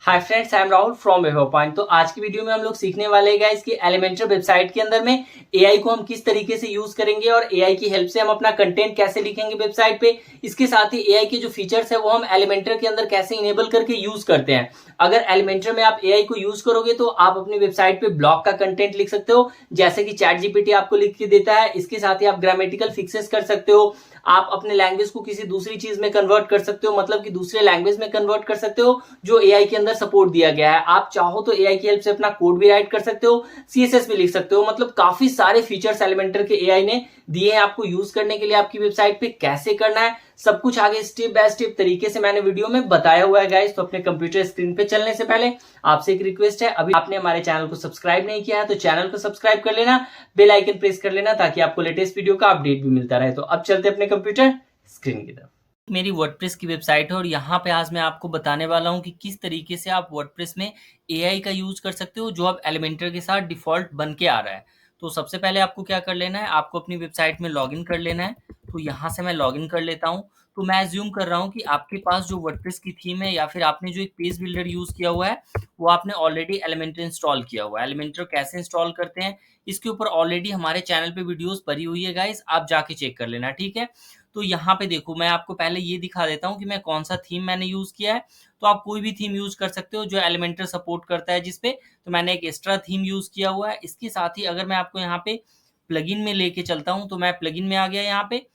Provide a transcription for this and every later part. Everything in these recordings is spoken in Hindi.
Hi friends, I am Rahul from web point. तो आज की वीडियो में हम लोग सीखने वाले हैं गाइस कि एलिमेंटर वेबसाइट के अंदर में एआई को हम किस तरीके से यूज करेंगे और एआई की हेल्प से हम अपना कंटेंट कैसे लिखेंगे वेबसाइट पे। इसके साथ ही एआई के जो फीचर्स है वो हम एलिमेंटर के अंदर कैसे इनेबल करके यूज करते हैं। अगर एलिमेंटर में आप एआई को यूज करोगे तो आप अपनी वेबसाइट पे ब्लॉग का कंटेंट लिख सकते हो, जैसे कि चैट जीपीटी आपको लिख के देता है। इसके साथ ही आप ग्रामेटिकल फिक्सेस कर सकते हो, आप अपने लैंग्वेज को किसी दूसरी चीज में कन्वर्ट कर सकते हो, मतलब कि दूसरे लैंग्वेज में कन्वर्ट कर सकते हो जो एआई के अंदर सपोर्ट दिया गया है। आप चाहो तो एआई की हेल्प से अपना कोड भी राइट कर सकते हो, सीएसएस भी लिख सकते हो। मतलब काफी सारे फीचर्स एलिमेंटर के एआई ने दिए हैं आपको यूज करने के लिए। आपकी वेबसाइट पे कैसे करना है सब कुछ आगे स्टेप बाय स्टेप तरीके से मैंने वीडियो में बताया हुआ है गाइस। तो अपने कंप्यूटर स्क्रीन पे चलने से पहले आपसे एक रिक्वेस्ट है, अभी आपने हमारे चैनल को सब्सक्राइब नहीं किया है तो चैनल को सब्सक्राइब कर लेना, बेल आइकन प्रेस कर लेना ताकि आपको लेटेस्ट वीडियो का अपडेट भी मिलता रहे। तो अब चलते अपने कंप्यूटर स्क्रीन की तरफ। मेरी वर्डप्रेस की वेबसाइट है और यहाँ पे आज मैं आपको बताने वाला हूँ कि किस तरीके से आप वर्डप्रेस में एआई का यूज कर सकते हो जो अब एलिमेंटर के साथ डिफॉल्ट बन के आ रहा है। तो सबसे पहले आपको क्या कर लेना है, आपको अपनी वेबसाइट में लॉगिन कर लेना है। तो यहाँ से मैं लॉगिन कर लेता हूँ। तो मैं एज्यूम कर रहा हूँ कि आपके पास जो वर्डप्रेस की थीम है या फिर आपने जो एक पेज बिल्डर यूज किया हुआ है वो आपने ऑलरेडी एलिमेंटर इंस्टॉल किया हुआ है। एलिमेंटर कैसे इंस्टॉल करते हैं इसके ऊपर ऑलरेडी हमारे चैनल पे वीडियोस भरी हुई है गाइस, आप जाके चेक कर लेना, ठीक है। तो यहाँ पे देखो मैं आपको पहले ये दिखा देता हूँ कि मैं कौन सा थीम मैंने यूज किया है। तो आप कोई भी थीम यूज कर सकते हो जो एलिमेंटर सपोर्ट करता है जिसपे। तो मैंने एक एक्स्ट्रा थीम यूज किया हुआ है। इसके साथ ही अगर मैं आपको यहाँ पे प्लगइन में लेके चलता हूँ तो मैं प्लगइन में आ गया। यहाँ पे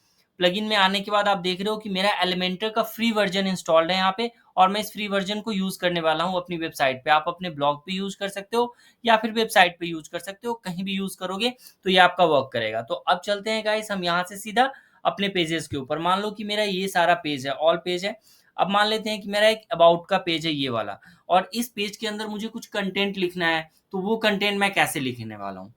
प्लगइन में आने के बाद आप देख रहे हो कि मेरा एलिमेंटर का फ्री वर्जन इंस्टॉल्ड है यहाँ पे, और मैं इस फ्री वर्जन को यूज करने वाला हूँ अपनी वेबसाइट पे। आप अपने ब्लॉग पे यूज कर सकते हो या फिर वेबसाइट पे यूज कर सकते हो, कहीं भी यूज करोगे तो ये आपका वर्क करेगा। तो अब चलते हैं गाइस हम यहाँ से सीधा अपने पेजेस के ऊपर। मान लो कि मेरा ये सारा पेज है, ऑल पेज है। अब मान लेते हैं कि मेरा एक अबाउट का पेज है ये वाला, और इस पेज के अंदर मुझे कुछ कंटेंट लिखना है। तो वो कंटेंट मैं कैसे लिखने वाला हूँ,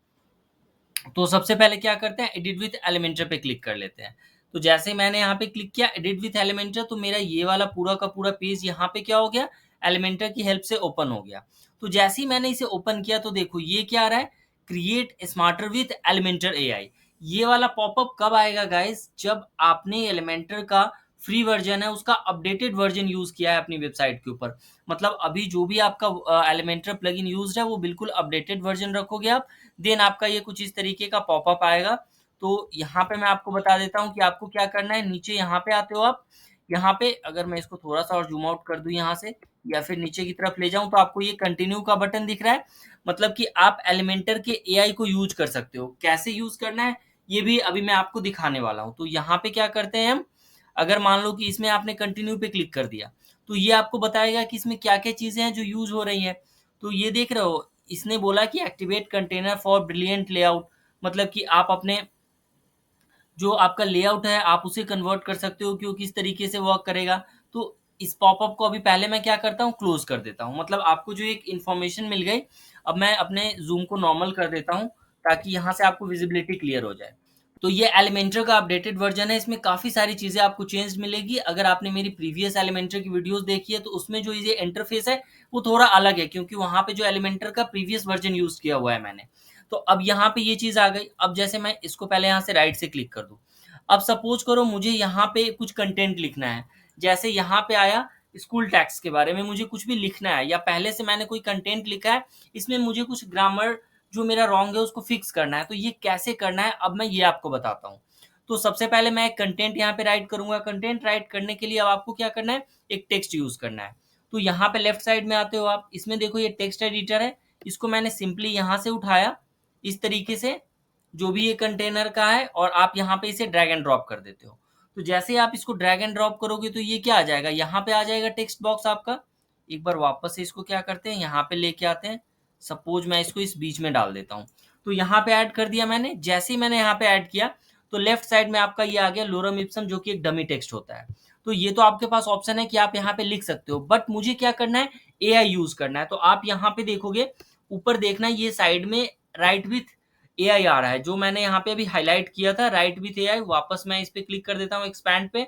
तो सबसे पहले क्या करते हैं, एडिट विथ एलिमेंटर पे क्लिक कर लेते हैं। तो जैसे ही मैंने यहाँ पे क्लिक किया एडिट विथ एलिमेंटर, तो मेरा ये वाला पूरा का पूरा पेज यहाँ पे क्या हो गया, एलिमेंटर की हेल्प से ओपन हो गया। तो जैसे ही मैंने इसे ओपन किया तो देखो ये क्या आ रहा है, create smarter with Elementor AI. ये वाला पॉपअप कब आएगा गाइस, जब आपने एलिमेंटर का फ्री वर्जन है उसका अपडेटेड वर्जन यूज किया है अपनी वेबसाइट के ऊपर। मतलब अभी जो भी आपका एलिमेंटर प्लगइन यूज है वो बिल्कुल अपडेटेड वर्जन रखोगे आप, देन आपका ये कुछ इस तरीके का पॉपअप आएगा। तो यहाँ पे मैं आपको बता देता हूँ कि आपको क्या करना है। नीचे यहाँ पे आते हो आप, यहाँ पे अगर मैं इसको थोड़ा सा और जूम आउट कर दूं यहाँ से या फिर नीचे की तरफ ले जाऊं तो आपको ये कंटिन्यू का बटन दिख रहा है। मतलब कि आप एलिमेंटर के एआई को यूज कर सकते हो। कैसे यूज करना है ये भी अभी मैं आपको दिखाने वाला हूँ। तो यहाँ पे क्या करते हैं हम, अगर मान लो कि इसमें आपने कंटिन्यू पे क्लिक कर दिया तो ये आपको बताएगा कि इसमें क्या क्या चीजें हैं जो यूज हो रही हैं। तो ये देख रहे हो, इसने बोला कि activate container for brilliant layout, मतलब कि आप अपने जो आपका लेआउट है आप उसे कन्वर्ट कर सकते हो कि वो किस तरीके से वर्क करेगा। तो इस पॉपअप को अभी पहले मैं क्या करता हूँ, क्लोज कर देता हूँ। मतलब आपको जो एक इन्फॉर्मेशन मिल गई। अब मैं अपने जूम को नॉर्मल कर देता हूँ ताकि यहाँ से आपको विजिबिलिटी क्लियर हो जाए। तो ये एलिमेंटर का अपडेटेड वर्जन है, इसमें काफ़ी सारी चीज़ें आपको चेंज मिलेगी। अगर आपने मेरी प्रीवियस एलिमेंटर की वीडियोस देखी है तो उसमें जो ये इंटरफेस है वो थोड़ा अलग है, क्योंकि वहाँ पे जो एलिमेंटर का प्रीवियस वर्जन यूज़ किया हुआ है मैंने। तो अब यहाँ पे ये चीज़ आ गई। अब जैसे मैं इसको पहले यहाँ से राइट से क्लिक कर दूँ, अब सपोज करो मुझे यहाँ पे कुछ कंटेंट लिखना है। जैसे यहाँ पे आया स्कूल टैक्स के बारे में मुझे कुछ भी लिखना है, या पहले से मैंने कोई कंटेंट लिखा है इसमें मुझे कुछ ग्रामर जो मेरा रॉन्ग है उसको फिक्स करना है। तो ये कैसे करना है अब मैं ये आपको बताता हूँ। तो सबसे पहले मैं एक कंटेंट यहाँ पे राइट करूंगा। कंटेंट राइट करने के लिए अब आपको क्या करना है, एक टेक्स्ट यूज करना है। तो यहाँ पे लेफ्ट साइड में आते हो आप, इसमें देखो ये टेक्स्ट एडिटर है। इसको मैंने सिंपली यहाँ से उठाया इस तरीके से, जो भी ये कंटेनर का है, और आप यहाँ पे इसे ड्रैग एंड ड्रॉप कर देते हो। तो जैसे ही आप इसको ड्रैग एंड ड्रॉप करोगे तो ये क्या आ जाएगा, यहाँ पे आ जाएगा टेक्स्ट बॉक्स आपका। एक बार वापस से इसको क्या करते हैं, यहाँ पे लेके आते हैं। सपोज मैं इसको इस बीच में डाल देता हूँ। तो यहाँ पे ऐड कर दिया मैंने। जैसे ही मैंने यहाँ पे ऐड किया तो लेफ्ट साइड में आपका ये आ गया लोरम इप्सम, जो कि एक डमी टेक्स्ट होता है। तो ये तो आपके पास ऑप्शन है कि आप यहाँ पे लिख सकते हो, बट मुझे क्या करना है, एआई यूज करना है। तो आप यहाँ पे देखोगे ऊपर देखना ये साइड में राइट विथ एआई आ रहा है, जो मैंने यहाँ पे अभी हाईलाइट किया था, राइट विथ एआई। वापस मैं इस पे क्लिक कर देता हूँ एक्सपैंड पे।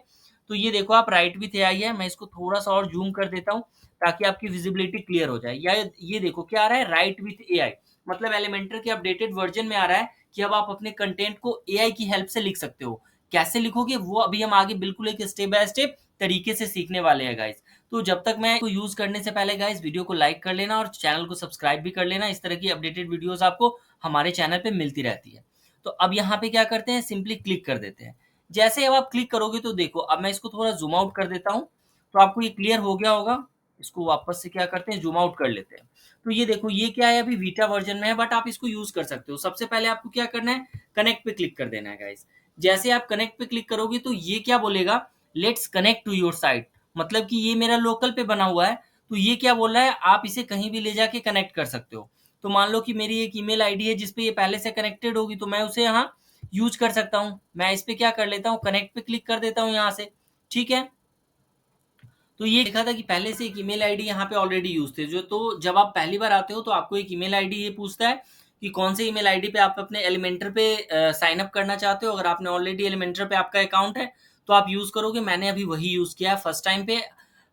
तो ये देखो आप राइट विथ एआई है। मैं इसको थोड़ा सा और जूम कर देता हूँ ताकि आपकी विजिबिलिटी क्लियर हो जाए। या ये देखो क्या आ रहा है, राइट विथ एआई, मतलब एलिमेंटर के अपडेटेड वर्जन में आ रहा है कि अब आप अपने कंटेंट को एआई की हेल्प से लिख सकते हो। कैसे लिखोगे वो अभी हम आगे बिल्कुल एक स्टेप बाय स्टेप तरीके से सीखने वाले हैं गाइस। तो जब तक मैं इसको यूज करने से पहले गाइस वीडियो को लाइक कर लेना और चैनल को सब्सक्राइब भी कर लेना। इस तरह की अपडेटेड वीडियोस आपको हमारे चैनल पे मिलती रहती है। तो अब यहाँ पे क्या करते हैं, सिंपली क्लिक कर देते हैं। जैसे अब आप क्लिक करोगे तो देखो, अब मैं इसको थोड़ा जूम आउट कर देता हूँ, तो आपको ये क्लियर हो गया होगा। इसको वापस से क्या करते हैं, जूम आउट कर लेते हैं। तो ये देखो, ये क्या है, अभी बीटा वर्जन में है, बट आप इसको यूज कर सकते हो। सबसे पहले आपको क्या करना है, कनेक्ट पे क्लिक कर देना है गाइस। जैसे आप कनेक्ट पे क्लिक करोगे तो ये क्या बोलेगा, let's connect to your site. मतलब कि ये मेरा लोकल पे बना हुआ है, तो ये क्या बोल रहा है, आप इसे कहीं भी ले जाके कनेक्ट कर सकते हो। तो मान लो कि मेरी एक ईमेल आईडी है जिसपे ये पहले से कनेक्टेड होगी, तो मैं उसे यहाँ यूज कर सकता हूँ। मैं इस पे क्या कर लेता हूँ, कनेक्ट पे क्लिक कर देता हूँ यहाँ से। ठीक है, तो ये देखा था कि पहले से एक ईमेल आईडी यहाँ पे ऑलरेडी यूज थे जो। तो जब आप पहली बार आते हो तो आपको एक ईमेल आईडी ये पूछता है कि कौन से ईमेल आईडी पे आप अपने एलिमेंटर पे साइन अप करना चाहते हो। अगर आपने ऑलरेडी एलिमेंटर पे आपका अकाउंट है तो आप यूज करोगे। मैंने अभी वही यूज किया है फर्स्ट टाइम पे।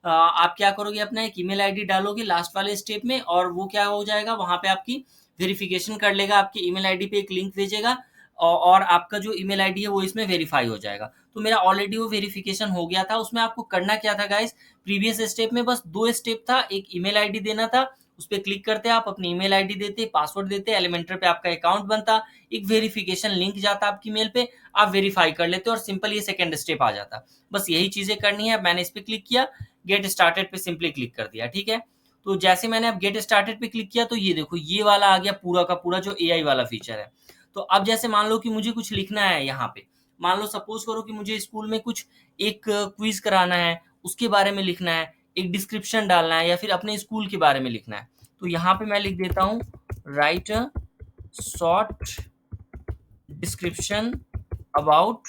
आप क्या करोगे, अपना एक ईमेल आईडी डालोगे लास्ट वाले स्टेप में, और वो क्या हो जाएगा, वहां पे आपकी वेरिफिकेशन कर लेगा। आपकी ईमेल आईडी पे एक लिंक भेजेगा और आपका जो ईमेल आईडी है वो इसमें वेरीफाई हो जाएगा। तो मेरा ऑलरेडी वो वेरिफिकेशन हो गया था। उसमें आपको करना क्या था गाइस, प्रीवियस स्टेप में बस 2 स्टेप था। एक ईमेल आईडी देना था, उस पे क्लिक करते आप अपनी ईमेल आईडी देते, पासवर्ड देते, एलिमेंटर पे आपका अकाउंट बनता, एक वेरिफिकेशन लिंक जाता आपकी मेल पे, आप वेरीफाई कर लेते और सिंपल ये सेकंड स्टेप आ जाता। बस यही चीजें करनी है। मैंने इस पे क्लिक किया, गेट स्टार्टेड पे सिंपली क्लिक कर दिया। ठीक है, तो जैसे मैंने अब गेट स्टार्टेड पे क्लिक किया तो ये देखो, ये वाला आ गया पूरा का पूरा जो एआई वाला फीचर है। तो अब जैसे मान लो कि मुझे कुछ लिखना है यहाँ पे, मान लो सपोज करो कि मुझे स्कूल में कुछ एक क्विज कराना है, उसके बारे में लिखना है, एक डिस्क्रिप्शन डालना है, या फिर अपने स्कूल के बारे में लिखना है। तो यहाँ पे मैं लिख देता हूँ, right a short description about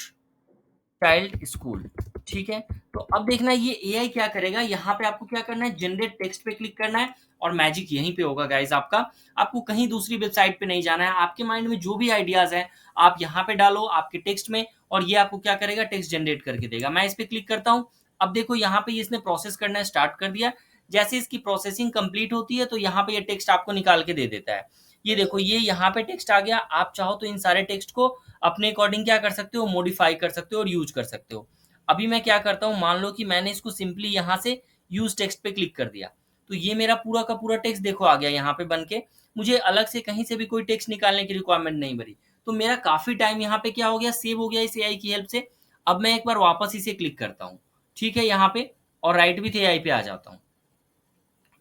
child school. ठीक है, तो अब देखना ये एआई क्या करेगा। यहाँ पे आपको क्या करना है, जनरेट टेक्स्ट पे क्लिक करना है और मैजिक यहीं पे होगा गाइस आपका। आपको कहीं दूसरी वेबसाइट पे नहीं जाना है। आपके माइंड में जो भी आइडियाज हैं आप यहाँ पे डालो आपके टेक्स्ट में, और ये आपको क्या करेगा, टेक्स्ट जनरेट करके देगा। मैं इस पे क्लिक करता हूँ। अब देखो यहाँ पे इसने प्रोसेस करना स्टार्ट कर दिया। जैसे इसकी प्रोसेसिंग कंप्लीट होती है तो यहाँ पे ये टेक्स्ट आपको निकाल के दे देता है। ये देखो, ये यहाँ पे टेक्स्ट आ गया। आप चाहो तो इन सारे टेक्स्ट को अपने अकॉर्डिंग क्या कर सकते हो, मॉडिफाई कर सकते हो और यूज कर सकते हो। अभी मैं क्या करता हूँ, मान लो कि मैंने इसको सिंपली यहाँ से यूज टेक्स्ट पे क्लिक कर दिया, तो ये मेरा पूरा का पूरा टेक्स्ट देखो आ गया यहाँ पे बन के। मुझे अलग से कहीं से भी कोई टेक्स्ट निकालने की रिक्वायरमेंट नहीं बनी। तो मेरा काफी टाइम यहाँ पे क्या हो गया, सेव हो गया इस एआई की हेल्प से। अब मैं एक बार वापस इसे क्लिक करता हूँ, ठीक है, यहाँ पे, और राइट विथ एआई पे आ जाता हूँ।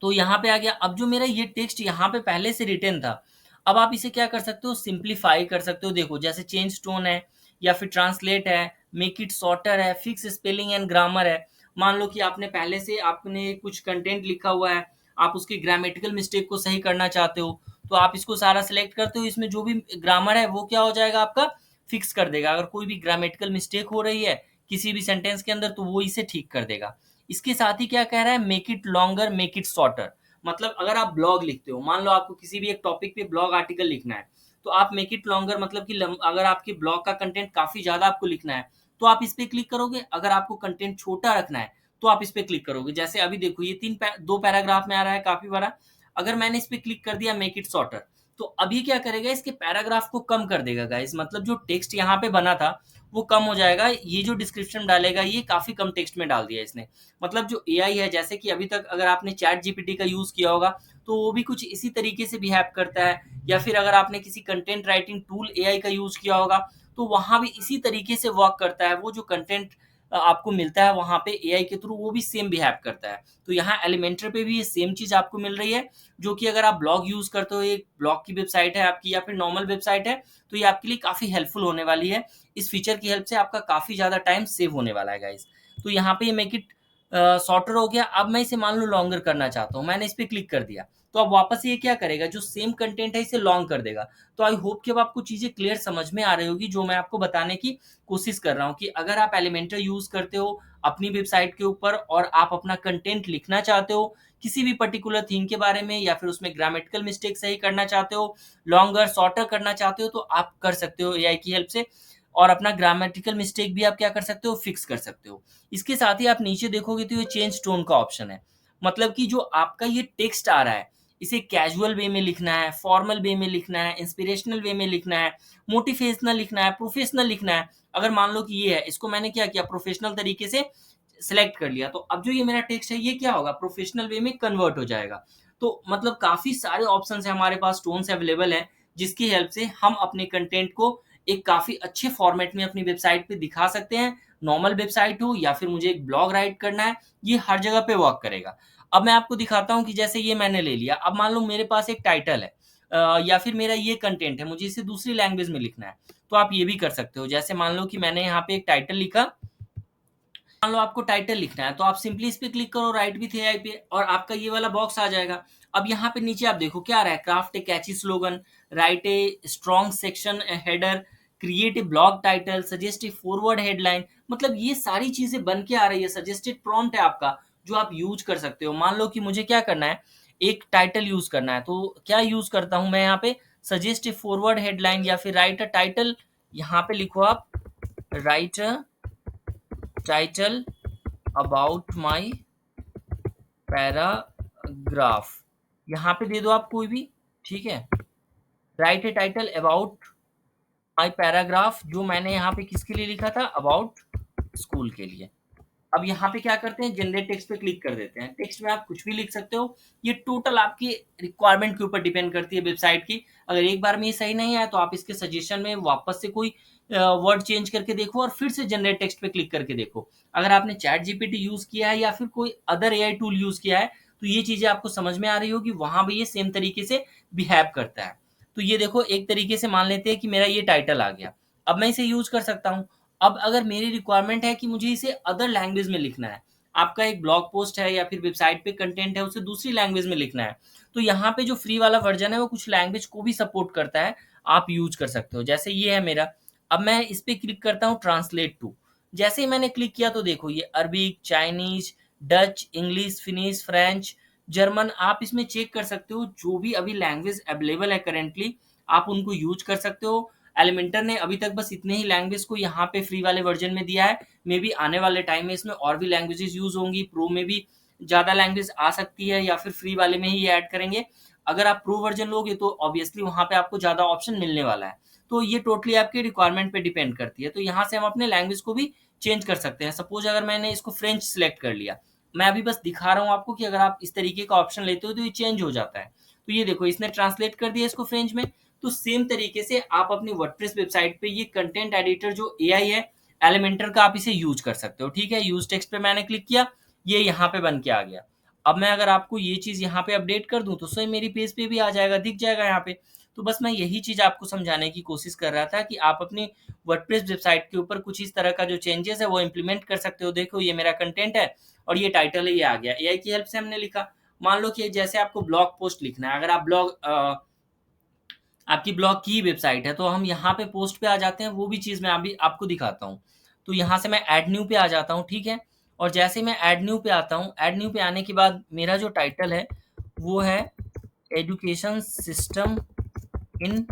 तो यहाँ पे आ गया। अब जो मेरा ये टेक्स्ट यहाँ पे पहले से रिटन था, अब आप इसे क्या कर सकते हो, सिंप्लीफाई कर सकते हो। देखो जैसे चेंज टोन है, या फिर ट्रांसलेट है, मेक इट शॉर्टर है, फिक्स स्पेलिंग एंड ग्रामर है। मान लो कि आपने पहले से आपने कुछ कंटेंट लिखा हुआ है, आप उसकी ग्रामेटिकल मिस्टेक को सही करना चाहते हो, तो आप इसको सारा सेलेक्ट करते हो। इसमें जो भी ग्रामर है वो क्या हो जाएगा, आपका फिक्स कर देगा। अगर कोई भी ग्रामेटिकल मिस्टेक हो रही है किसी भी सेंटेंस के अंदर, तो वो इसे ठीक कर देगा। इसके साथ ही क्या कह रहा है, make it longer make it shorter. मतलब अगर आप ब्लॉग लिखते हो, मान लो आपको किसी भी एक टॉपिक पे ब्लॉग आर्टिकल लिखना है, तो आप मेक इट लॉन्गर मतलब कि अगर आपके ब्लॉग का कंटेंट काफी ज्यादा आपको लिखना है तो आप इस पे क्लिक करोगे। अगर आपको कंटेंट छोटा रखना है तो आप इस पे क्लिक करोगे। जैसे अभी देखो ये दो पैराग्राफ में आ रहा है काफी बड़ा। अगर मैंने इस पे क्लिक कर दिया मेक इट शॉर्टर, तो अभी क्या करेगा, इसके पैराग्राफ को कम कर देगा गाइस। मतलब जो टेक्स्ट यहाँ पे बना था वो कम हो जाएगा। ये जो डिस्क्रिप्शन डालेगा ये काफी कम टेक्स्ट में डाल दिया इसने। मतलब जो एआई है, जैसे कि अभी तक अगर आपने चैट जीपीटी का यूज किया होगा तो वो भी कुछ इसी तरीके से बिहेव करता है। या फिर अगर आपने किसी कंटेंट राइटिंग टूल एआई का यूज किया होगा तो वहां भी इसी तरीके से वर्क करता है। वो जो कंटेंट आपको मिलता है वहां पे एआई के थ्रू, वो भी सेम बिहेव करता है। तो यहाँ एलिमेंटर पे भी ये सेम चीज आपको मिल रही है, जो कि अगर आप ब्लॉग यूज करते हो, एक ब्लॉग की वेबसाइट है आपकी या फिर नॉर्मल वेबसाइट है, तो ये आपके लिए काफी हेल्पफुल होने वाली है। इस फीचर की हेल्प से आपका काफी ज्यादा टाइम सेव होने वाला है गाइस। तो यहाँ पे ये मेक इट शॉर्टर हो गया। अब मैं इसे मान लो लॉन्गर करना चाहता हूँ, मैंने इस पे क्लिक कर दिया, तो अब वापस ये क्या करेगा, जो सेम कंटेंट है इसे लॉन्ग कर देगा। तो आई होप कि अब आपको चीजें क्लियर समझ में आ रही होगी जो मैं आपको बताने की कोशिश कर रहा हूँ, कि अगर आप एलिमेंटर यूज करते हो अपनी वेबसाइट के ऊपर और आप अपना कंटेंट लिखना चाहते हो किसी भी पर्टिकुलर थीम के बारे में, या फिर उसमें ग्रामेटिकल मिस्टेक सही करना चाहते हो, लॉन्गर शॉर्टर करना चाहते हो, तो आप कर सकते हो एआई की हेल्प से। और अपना ग्रामेटिकल मिस्टेक भी आप क्या कर सकते हो, फिक्स कर सकते हो। इसके साथ ही आप नीचे देखोगे तो ये चेंज टोन का ऑप्शन है। मतलब कि जो आपका ये टेक्स्ट आ रहा है, इसे कैजुअल वे में लिखना है, फॉर्मल वे में लिखना है, इंस्पिरेशनल वे में लिखना है, मोटिवेशनल लिखना है, प्रोफेशनल लिखना है। अगर मान लो कि ये है, इसको मैंने क्या किया, प्रोफेशनल तरीके से सेलेक्ट कर लिया, तो अब जो ये मेरा टेक्स्ट है ये क्या होगा, प्रोफेशनल वे में कन्वर्ट हो जाएगा। तो मतलब काफी सारे ऑप्शन है हमारे पास, टोन्स अवेलेबल है, जिसकी हेल्प से हम अपने कंटेंट को एक काफी अच्छे फॉर्मेट में अपनी वेबसाइट पे दिखा सकते हैं। नॉर्मल वेबसाइट हो या फिर मुझे एक ब्लॉग राइट करना है, ये हर जगह पे वर्क करेगा। अब मैं आपको दिखाता हूँ कि जैसे ये मैंने ले लिया, अब मान लो मेरे पास एक टाइटल है, या फिर मेरा ये कंटेंट है, मुझे इसे दूसरी लैंग्वेज में लिखना है, तो आप ये भी कर सकते हो। जैसे मान लो कि मैंने यहाँ पे एक टाइटल लिखा, मान लो आपको टाइटल लिखना है, तो आप सिंपली इस पे क्लिक करो राइट विथ एआई पे, और आपका ये वाला बॉक्स आ जाएगा। अब यहाँ पे नीचे आप देखो क्या आ रहा है, craft a catchy slogan, write a strong section header, create a blog title, suggest a forward headline. मतलब ये सारी चीजें बन के आ रही है, सजेस्टेड प्रॉम्प्ट है आपका जो आप यूज कर सकते हो। मान लो कि मुझे क्या करना है, एक टाइटल यूज करना है, तो क्या यूज करता हूं मैं यहाँ पे, सजेस्ट ए फॉरवर्ड हेडलाइन, या फिर राइट अ टाइटल, यहाँ पे लिखो आप right a title about my paragraph, यहाँ पे दे दो आप कोई भी, ठीक है। Right A title about my paragraph, जो मैंने यहाँ पे किसके लिए लिखा था, अबाउट स्कूल के लिए। अब यहाँ पे क्या करते हैं, जनरेट टेक्स्ट पे क्लिक कर देते हैं। टेक्स्ट में आप कुछ भी लिख सकते हो, ये टोटल आपकी रिक्वायरमेंट के ऊपर डिपेंड करती है वेबसाइट की। अगर एक बार में ये सही नहीं आया तो आप इसके सजेशन में वापस से कोई वर्ड चेंज करके देखो और फिर से जनरेट टेक्स्ट पे क्लिक करके देखो। अगर आपने चैट जीपीटी यूज किया है या फिर कोई अदर एआई टूल यूज किया है, तो ये चीजें आपको समझ में आ रही होगी, वहां भी ये सेम तरीके से बिहेव करता है। तो ये देखो, एक तरीके से मान लेते हैं कि मेरा ये टाइटल आ गया, अब मैं इसे यूज कर सकता हूँ। अब अगर मेरी रिक्वायरमेंट है कि मुझे इसे अदर लैंग्वेज में लिखना है, आपका एक ब्लॉग पोस्ट है या फिर वेबसाइट पे कंटेंट है, उसे दूसरी लैंग्वेज में लिखना है, तो यहाँ पे जो फ्री वाला वर्जन है वो कुछ लैंग्वेज को भी सपोर्ट करता है, आप यूज कर सकते हो। जैसे ये है मेरा, अब मैं इस पे क्लिक करता हूँ ट्रांसलेट टू। जैसे ही मैंने क्लिक किया तो देखो ये Arabic, Chinese, Dutch, English, finish, French, German, आप इसमें चेक कर सकते हो जो भी अभी लैंग्वेज अवेलेबल है करेंटली, आप उनको यूज कर सकते हो। एलिमेंटर ने अभी तक बस इतने ही लैंग्वेज को यहाँ पे फ्री वाले वर्जन में दिया है, मे बी आने वाले टाइम में इसमें और भी लैंग्वेजेस यूज होंगी, प्रो में भी ज्यादा लैंग्वेज आ सकती है, या फिर फ्री वाले में ही ऐड करेंगे। अगर आप प्रो वर्जन लोगे तो ऑब्वियसली वहां पे आपको ज्यादा ऑप्शन मिलने वाला है। तो ये टोटली आपके रिक्वायरमेंट पे डिपेंड करती है। तो यहाँ से हम अपने लैंग्वेज को भी चेंज कर सकते हैं। सपोज अगर मैंने इसको फ्रेंच सिलेक्ट कर लिया, मैं अभी बस दिखा रहा हूँ आपको कि अगर आप इस तरीके का ऑप्शन लेते हो तो ये चेंज हो जाता है। तो ये देखो, इसने ट्रांसलेट कर दिया इसको फ्रेंच में। तो सेम तरीके से आप अपनी वर्डप्रेस वेबसाइट पे ये कंटेंट एडिटर जो एआई है एलिमेंटर का, आप इसे यूज कर सकते हो। ठीक है, यूज टेक्स्ट पे मैंने क्लिक किया, ये यहाँ पे बन के आ गया। अब मैं अगर आपको ये चीज यहाँ पे अपडेट कर दूं तो स्वयं मेरी पेज पे भी आ जाएगा, दिख जाएगा यहाँ पे। तो बस मैं यही चीज आपको समझाने की कोशिश कर रहा था कि आप अपनी वर्डप्रेस वेबसाइट के ऊपर कुछ इस तरह का जो चेंजेस है वो इम्प्लीमेंट कर सकते हो। देखो ये मेरा कंटेंट है और ये टाइटल है, ये आ गया, एआई की हेल्प से हमने लिखा। मान लो कि जैसे आपको ब्लॉग पोस्ट लिखना है, अगर आप आपकी ब्लॉग की वेबसाइट है, तो हम यहाँ पे पोस्ट पे आ जाते हैं, वो भी चीज मैं अभी आपको दिखाता हूँ। तो यहाँ से मैं ऐड न्यू पे आ जाता हूँ, ठीक है। और जैसे मैं ऐड न्यू पे आता हूँ, ऐड न्यू पे आने के बाद मेरा जो टाइटल है वो है education system in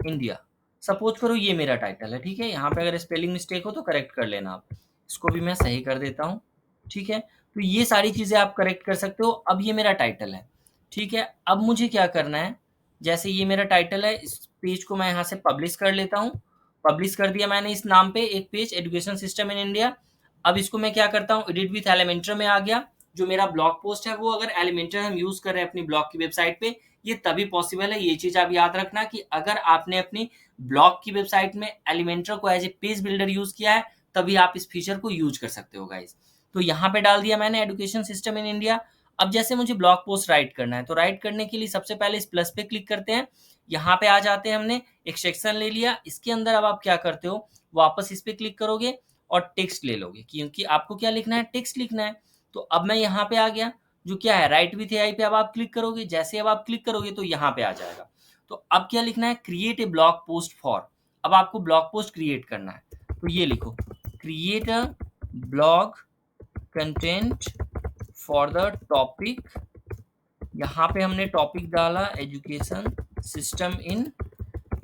India. Suppose करो ये मेरा टाइटल है, ठीक है। यहाँ पे अगर स्पेलिंग मिस्टेक हो तो करेक्ट कर लेना आप, इसको भी मैं सही कर देता हूँ, ठीक है। तो ये सारी चीजें आप करेक्ट कर सकते हो। अब ये मेरा टाइटल है, ठीक है। अब मुझे क्या करना है, जैसे ये मेरा टाइटल है, इस पेज को मैं यहाँ से पब्लिश कर लेता हूँ। पब्लिश कर दिया मैंने इस नाम पे एक page, education system in India. अब इसको मैं क्या करता हूँ, एडिट विथ एलिमेंटर में आ गया। जो मेरा ब्लॉग पोस्ट है वो अगर एलिमेंटर हम यूज कर रहे हैं अपनी ब्लॉग की वेबसाइट पे, ये तभी पॉसिबल है। ये चीज आप याद रखना कि अगर आपने अपनी ब्लॉग की वेबसाइट में एलिमेंटर को as a page builder use किया है, तभी आप इस फीचर को यूज कर सकते हो गाइस। तो यहाँ पे डाल दिया मैंने एजुकेशन सिस्टम इन इंडिया। अब जैसे मुझे ब्लॉग पोस्ट राइट करना है, तो राइट करने के लिए सबसे पहले इस प्लस पे क्लिक करते हैं, यहाँ पे आ जाते हैं। हमने एक सेक्शन ले लिया, इसके अंदर अब आप क्या करते हो, वापस इस पे क्लिक करोगे और टेक्स्ट ले लोगे, क्योंकि आपको क्या लिखना है, टेक्स्ट लिखना है। तो अब मैं यहाँ पे आ गया, जो क्या है राइट विथ एआई पे अब आप क्लिक करोगे। जैसे अब आप क्लिक करोगे तो यहाँ पे आ जाएगा। तो अब क्या लिखना है, create a blog post for. अब आपको ब्लॉग पोस्ट क्रिएट करना है, तो ये लिखो, create a blog content for the topic. यहाँ पे हमने टॉपिक डाला एजुकेशन सिस्टम इन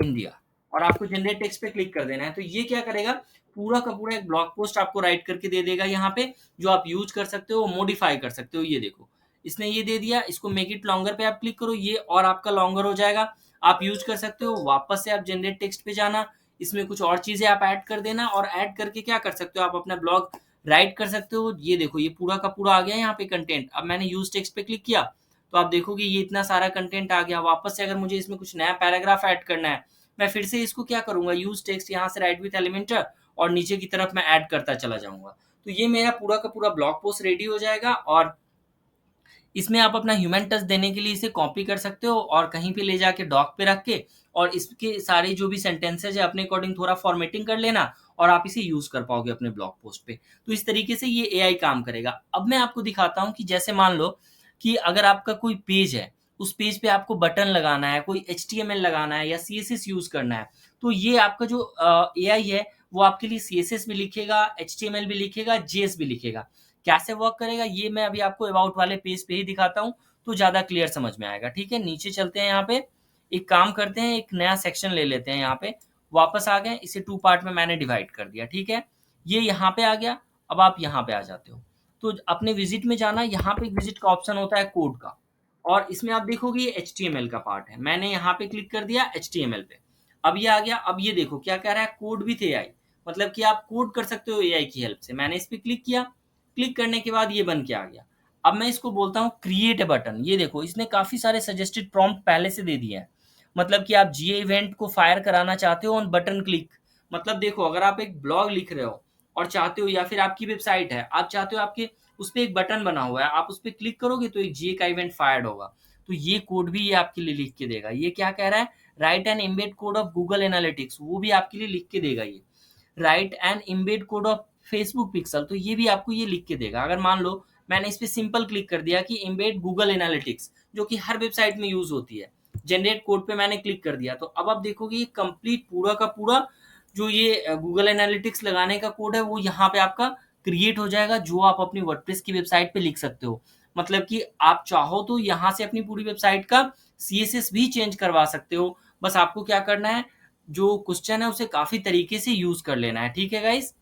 इंडिया, और आपको जनरेट टेक्स्ट पे क्लिक कर देना है। तो ये क्या करेगा, पूरा का पूरा एक ब्लॉग पोस्ट आपको राइट करके दे देगा यहाँ पे, जो आप यूज कर सकते हो, मॉडिफाई कर सकते हो। ये देखो, इसने ये दे दिया। इसको मेक इट लॉन्गर पे आप क्लिक करो, ये और आपका लॉन्गर हो जाएगा, आप यूज कर सकते हो। वापस से आप जनरेट टेक्स्ट पे जाना, इसमें कुछ और चीजें आप ऐड कर देना, और ऐड करके क्या कर सकते हो, आप अपना ब्लॉग राइट कर सकते हो। ये देखो ये पूरा का पूरा आ गया यहाँ पे कंटेंट। अब मैंने यूज टेक्स्ट पे क्लिक किया तो आप देखोगे ये इतना सारा कंटेंट आ गया। वापस से अगर मुझे इसमें कुछ नया पैराग्राफ ऐड करना है, मैं फिर से इसको क्या करूंगा, यूज टेक्स्ट यहाँ से राइट विथ एलिमेंटर और नीचे की तरफ मैं ऐड करता चला जाऊंगा। तो ये मेरा पूरा का पूरा ब्लॉग पोस्ट रेडी हो जाएगा और इसमें आप अपना ह्यूमन टच देने के लिए इसे कॉपी कर सकते हो और कहीं पे ले जाके डॉक पे रख के और इसके सारे जो भी सेंटेंसेज है अपने अकॉर्डिंग थोड़ा फॉर्मेटिंग कर लेना और आप इसे यूज कर पाओगे अपने ब्लॉग पोस्ट पे। तो इस तरीके से ये एआई काम करेगा। अब मैं आपको दिखाता हूँ कि जैसे मान लो कि अगर आपका कोई पेज है, उस पेज पे आपको बटन लगाना है, कोई HTML लगाना है या CSS यूज करना है, तो ये आपका जो एआई है वो आपके लिए CSS भी लिखेगा, HTML भी लिखेगा, JS भी लिखेगा। कैसे वर्क करेगा ये मैं अभी आपको अबाउट वाले पेज पे ही दिखाता हूँ तो ज्यादा क्लियर समझ में आएगा। ठीक है, नीचे चलते हैं। यहाँ पे एक काम करते हैं, एक नया सेक्शन ले लेते हैं। यहाँ पे वापस आ गए, इसे 2 पार्ट में मैंने डिवाइड कर दिया। ठीक है, ये यहाँ पे आ गया। अब आप यहाँ पे आ जाते हो तो अपने विजिट में जाना, यहाँ पे एक विजिट का ऑप्शन होता है कोड का और इसमें आप देखोगे ये HTML का पार्ट है। मैंने यहाँ पे क्लिक कर दिया HTML पे। अब ये आ गया। अब ये देखो क्या कह रहा है, कोड विथ एआई, मतलब कि आप कोड कर सकते हो एआई की हेल्प से। मैंने इस पे क्लिक किया, क्लिक करने के बाद ये बन के आ गया। अब मैं इसको बोलता हूँ क्रिएट अ बटन। ये देखो इसने काफी सारे सजेस्टेड प्रॉम्प्ट पहले से दे दिए हैं। मतलब कि आप जीए इवेंट को फायर कराना चाहते हो ऑन बटन क्लिक। मतलब देखो अगर आप एक ब्लॉग लिख रहे हो और चाहते हो, या फिर आपकी वेबसाइट है, आप चाहते हो आपके उस पर एक बटन बना हुआ है, आप उस पर क्लिक करोगे तो एक जीए का इवेंट फायर्ड होगा। तो ये कोड भी ये आपके लिए लिख के देगा। ये क्या कह रहा है, right and embed code of Google analytics, वो भी आपके लिए लिख के देगा। ये right and embed code of Facebook pixel, तो ये भी आपको ये लिख के देगा। अगर मान लो मैंने इस पे सिंपल क्लिक कर दिया कि एम्बेड गूगल एनालिटिक्स, जो कि हर वेबसाइट में यूज होती है, जनरेट कोड पे मैंने क्लिक कर दिया, तो अब आप देखोगे ये कंप्लीट पूरा का पूरा जो ये गूगल एनालिटिक्स लगाने का कोड है वो यहाँ पे आपका क्रिएट हो जाएगा, जो आप अपनी वर्डप्रेस की वेबसाइट पे लिख सकते हो। मतलब कि आप चाहो तो यहाँ से अपनी पूरी वेबसाइट का CSS भी चेंज करवा सकते हो। बस आपको क्या करना है, जो क्वेश्चन है उसे काफी तरीके से यूज कर लेना है। ठीक है गाइस,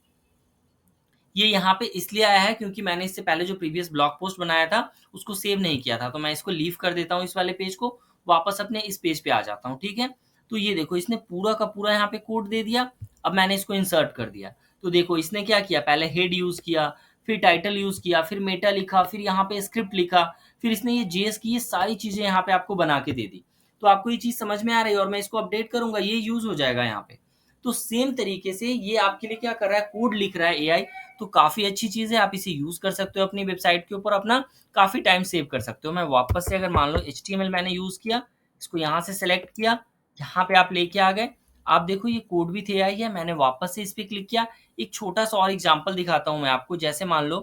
ये यहाँ पे इसलिए आया है क्योंकि मैंने इससे पहले जो प्रीवियस ब्लॉग पोस्ट बनाया था उसको सेव नहीं किया था, तो मैं इसको लीव कर देता हूँ इस वाले पेज को, वापस अपने इस पेज पे आ जाता हूँ। ठीक है, तो ये देखो इसने पूरा का पूरा यहाँ पे कोड दे दिया। अब मैंने इसको इंसर्ट कर दिया तो देखो इसने क्या किया, पहले हेड यूज किया, फिर टाइटल यूज किया, फिर मेटा लिखा, फिर यहाँ पे स्क्रिप्ट लिखा, फिर इसने ये JS की ये सारी चीजें यहाँ पे आपको बना के दे दी। तो आपको ये चीज समझ में आ रही है और मैं इसको अपडेट करूंगा, ये यूज हो जाएगा यहाँ पे। तो सेम तरीके से ये आपके लिए क्या कर रहा है, कोड लिख रहा है एआई। तो काफी अच्छी चीज है, आप इसे यूज कर सकते हो अपनी वेबसाइट के ऊपर, अपना काफी टाइम सेव कर सकते हो। मैं वापस से अगर मान लो HTML मैंने यूज किया, इसको यहाँ से सेलेक्ट किया, यहाँ पे आप लेके आ गए। आप देखो ये कोड भी एआई है। मैंने वापस से इस पे क्लिक किया। एक छोटा सा और एग्जांपल दिखाता हूँ मैं आपको। जैसे मान लो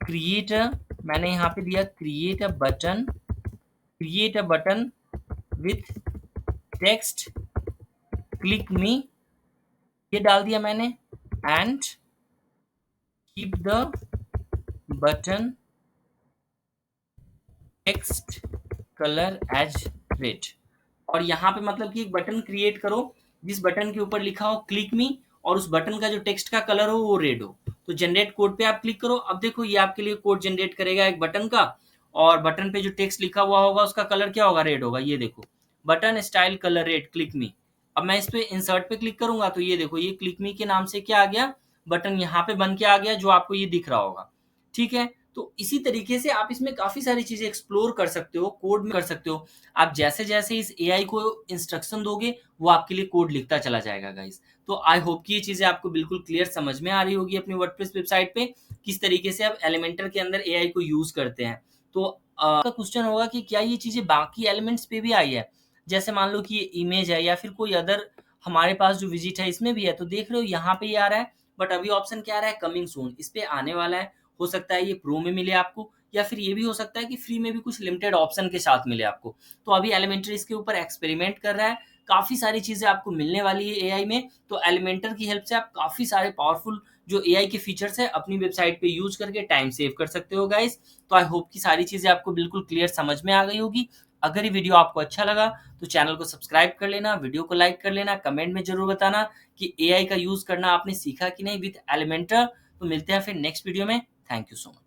क्रिएट, मैंने यहाँ पे दिया create a button with text click me, ये डाल दिया मैंने, and keep the button text colour as red. और यहाँ पे मतलब कि एक बटन क्रिएट करो जिस बटन के ऊपर लिखा हो क्लिक मी और उस बटन का जो टेक्स्ट का कलर हो वो रेड हो। तो जनरेट कोड पे आप क्लिक करो। अब देखो ये आपके लिए कोड जनरेट करेगा एक बटन का, और बटन पे जो टेक्स्ट लिखा हुआ होगा उसका कलर क्या होगा, रेड होगा। ये देखो button style colour red click मी। अब मैं इस पे इंसर्ट पे क्लिक करूंगा तो ये देखो ये क्लिक मी के नाम से क्या आ गया, बटन यहाँ पे बन के आ गया, जो आपको ये दिख रहा होगा। ठीक है, तो इसी तरीके से आप इसमें काफी सारी चीजें एक्सप्लोर कर सकते हो, कोड में कर सकते हो। आप जैसे जैसे इस एआई को इंस्ट्रक्शन दोगे वो आपके लिए कोड लिखता चला जाएगा गाइस। तो आई होप कि ये चीजें आपको बिल्कुल क्लियर समझ में आ रही होगी अपनी वर्डप्रेस वेबसाइट पे किस तरीके से आप एलिमेंटर के अंदर एआई को यूज करते हैं। तो आपका क्वेश्चन होगा कि क्या ये चीजें बाकी एलिमेंट्स पे भी आई है, जैसे मान लो कि ये इमेज है या फिर कोई अदर हमारे पास जो विजिट है इसमें भी है। तो देख रहे हो यहाँ पे ये आ रहा है, बट अभी ऑप्शन क्या आ रहा है, कमिंग सून, इस पे आने वाला है। हो सकता है ये प्रो में मिले आपको, या फिर ये भी हो सकता है कि फ्री में भी कुछ लिमिटेड ऑप्शन के साथ मिले आपको। तो अभी एलिमेंटर इसके ऊपर एक्सपेरिमेंट कर रहा है, काफी सारी चीजें आपको मिलने वाली है एआई में। तो एलिमेंटर की हेल्प से आप काफी सारे पावरफुल जो एआई के फीचर्स है अपनी वेबसाइट पे यूज करके टाइम सेव कर सकते हो गाइस। तो आई होप कि सारी चीजें आपको बिल्कुल क्लियर समझ में आ गई होगी। अगर ये वीडियो आपको अच्छा लगा तो चैनल को सब्सक्राइब कर लेना, वीडियो को लाइक कर लेना, कमेंट में जरूर बताना कि एआई का यूज करना आपने सीखा कि नहीं विद एलिमेंटर। तो मिलते हैं फिर नेक्स्ट वीडियो में। Thank you so much.